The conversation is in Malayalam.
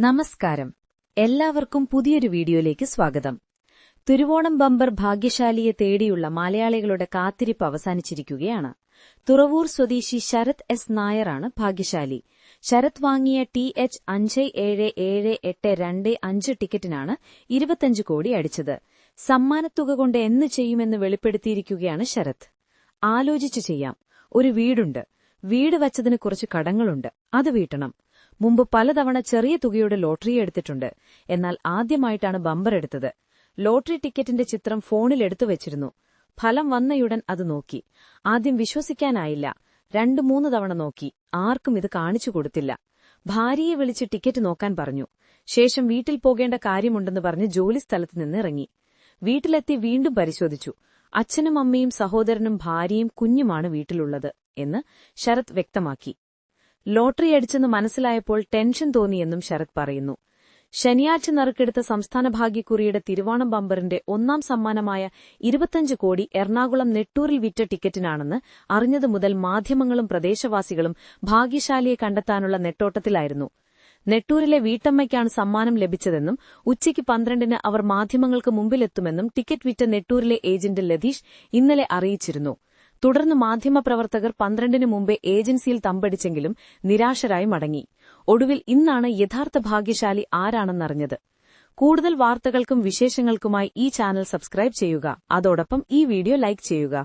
നമസ്കാരം. എല്ലാവർക്കും പുതിയൊരു വീഡിയോയിലേക്ക് സ്വാഗതം. തിരുവോണം ബമ്പർ ഭാഗ്യശാലിയെ തേടിയുള്ള മലയാളികളുടെ കാത്തിരിപ്പ് അവസാനിച്ചിരിക്കുകയാണ്. തുറവൂർ സ്വദേശി ശരത് എസ് നായരാണ് ഭാഗ്യശാലി. ശരത് വാങ്ങിയ TH577825 ടിക്കറ്റിനാണ് 25 കോടി അടിച്ചത്. സമ്മാനത്തുക കൊണ്ട് എന്ന് ചെയ്യുമെന്ന് വെളിപ്പെടുത്തിയിരിക്കുകയാണ് ശരത്. ആലോചിച്ചു ചെയ്യാം. ഒരു വീടുണ്ട്. വീട് വച്ചതിന് കുറച്ച് കടങ്ങളുണ്ട്. അത് വീട്ടണം. മുമ്പ് പലതവണ ചെറിയ തുകയുടെ ലോട്ടറി എടുത്തിട്ടുണ്ട്. എന്നാൽ ആദ്യമായിട്ടാണ് ബമ്പർ എടുത്തത്. ലോട്ടറി ടിക്കറ്റിന്റെ ചിത്രം ഫോണിൽ എടുത്തു വെച്ചിരുന്നു. ഫലം വന്നയുടൻ അത് നോക്കി. ആദ്യം വിശ്വസിക്കാനായില്ല. 2-3 തവണ നോക്കി. ആർക്കും ഇത് കാണിച്ചു കൊടുത്തില്ല. ഭാര്യയെ വിളിച്ച് ടിക്കറ്റ് നോക്കാൻ പറഞ്ഞു. ശേഷം വീട്ടിൽ പോകേണ്ട കാര്യമുണ്ടെന്ന് പറഞ്ഞ് ജോലിസ്ഥലത്ത് നിന്ന് ഇറങ്ങി. വീട്ടിലെത്തി വീണ്ടും പരിശോധിച്ചു. അച്ഛനും അമ്മയും സഹോദരനും ഭാര്യയും കുഞ്ഞുമാണ് വീട്ടിലുള്ളത് എന്ന് ശരത് വ്യക്തമാക്കി. ലോട്ടറി അടിച്ചെന്ന് മനസ്സിലായപ്പോൾ ടെൻഷൻ തോന്നിയെന്നും ശരത് പറയുന്നു. ശനിയാഴ്ച നറുക്കെടുത്ത സംസ്ഥാന ഭാഗ്യക്കുറിയുടെ തിരുവോണം ബമ്പറിന്റെ ഒന്നാം സമ്മാനമായ 25 കോടി എറണാകുളം നെട്ടൂരിൽ വിറ്റ ടിക്കറ്റിനാണെന്ന് അറിഞ്ഞതു മുതൽ മാധ്യമങ്ങളും പ്രദേശവാസികളും ഭാഗ്യശാലിയെ കണ്ടെത്താനുള്ള നെട്ടോട്ടത്തിലായിരുന്നു. നെട്ടൂരിലെ വീട്ടമ്മയ്ക്കാണ് സമ്മാനം ലഭിച്ചതെന്നും ഉച്ചയ്ക്ക് 12-ന് അവർ മാധ്യമങ്ങൾക്ക് മുമ്പിലെത്തുമെന്നും ടിക്കറ്റ് വിറ്റ നെട്ടൂരിലെ ഏജന്റ് ലതീഷ് ഇന്നലെ അറിയിച്ചിരുന്നു. തുടർന്ന് മാധ്യമപ്രവർത്തകർ 12-ന് മുമ്പേ ഏജൻസിയിൽ തമ്പടിച്ചെങ്കിലും നിരാശരായി മടങ്ങി. ഒടുവിൽ ഇന്നാണ് യഥാർത്ഥ ഭാഗ്യശാലി ആരാണെന്നറിഞ്ഞത്. കൂടുതൽ വാർത്തകൾക്കും വിശേഷങ്ങൾക്കുമായി ഈ ചാനൽ സബ്സ്ക്രൈബ് ചെയ്യുക. അതോടൊപ്പം ഈ വീഡിയോ ലൈക്ക് ചെയ്യുക.